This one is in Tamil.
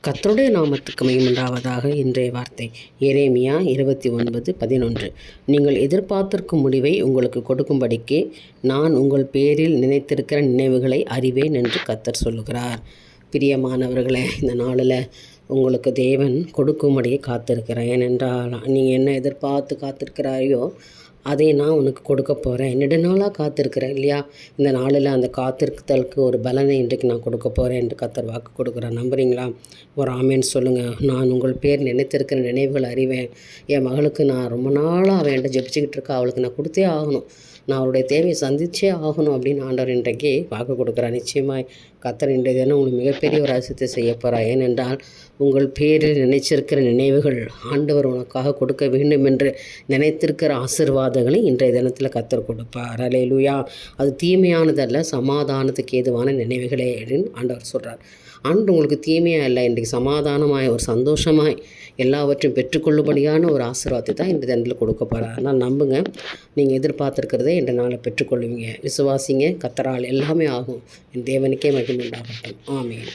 கர்த்தருடைய நாமத்துக்கு மகிமையுண்டாவதாக. இன்றைய வார்த்தை எரேமியா 29:11. நீங்கள் எதிர்பார்த்திருக்கும் முடிவை உங்களுக்கு கொடுக்கும்படிக்கு நான் உங்கள் பேரில் நினைத்திருக்கிற நினைவுகளை அறிவேன் என்று கர்த்தர் சொல்லுகிறார். பிரியமானவர்களே, இந்த நாளில் உங்களுக்கு தேவன் கொடுக்கும்படியே காத்திருக்கிறேன். ஏனென்றால் நீங்கள் என்ன எதிர்பார்த்து காத்திருக்கிறாயோ அதை நான் உனக்கு கொடுக்க போகிறேன். நெடுநாளாக காத்திருக்கிறேன் இல்லையா? இந்த நாளில் அந்த காத்திருத்தலுக்கு ஒரு பலனை இன்றைக்கு நான் கொடுக்க போகிறேன் என்று கர்த்தர் வாக்கு கொடுக்குறேன். நம்புறீங்களா? ஒரு ஆமேன்னு சொல்லுங்கள். நான் உங்கள் பேர் நினைத்திருக்கிற நினைவுகள் அறிவேன். என் மகளுக்கு நான் ரொம்ப நாளாக வேண்ட ஜெபிச்சுக்கிட்டு இருக்கா, அவளுக்கு நான் கொடுத்தே ஆகணும், நான் அவருடைய தேவையை சந்திச்சே ஆகணும் அப்படின்னு ஆண்டவர் இன்றைக்கு வாக்கு கொடுக்குறார். நிச்சயமாய் கர்த்தர் இன்றைய தினம் உங்களுக்கு மிகப்பெரிய ஒரு அதிசயத்தை செய்ய போகிறார். ஏனென்றால் உங்கள் பேரில் நினைச்சிருக்கிற நினைவுகள் ஆண்டவர் உனக்காக கொடுக்க வேண்டும் என்று நினைத்திருக்கிற ஆசீர்வாதங்களை இன்றைய தினத்தில் கர்த்தர் கொடுப்பார். அல்லேலூயா. அது தீமையானதல்ல, சமாதானத்துக்கு ஏதுவான நினைவுகளே அப்படின்னு ஆண்டவர் சொல்கிறார். ஆண்டு உங்களுக்கு தீமையாக இல்லை, இன்றைக்கு சமாதானமாய் ஒரு சந்தோஷமாய் எல்லாவற்றையும் பெற்றுக்கொள்ளும்படியான ஒரு ஆசீர்வாதத்தை தான் இந்த தினத்தில் கொடுக்க போகிறார். அதனால் நம்புங்க, நீங்கள் எதிர்பார்த்துருக்கிறதே இந்த நாளை பெற்றுக்கொள்வீங்க. விசுவாசிங்க, கர்த்தரால் எல்லாமே ஆகும். என் தேவனுக்கே மகிமை உண்டாகட்டும். ஆமென்.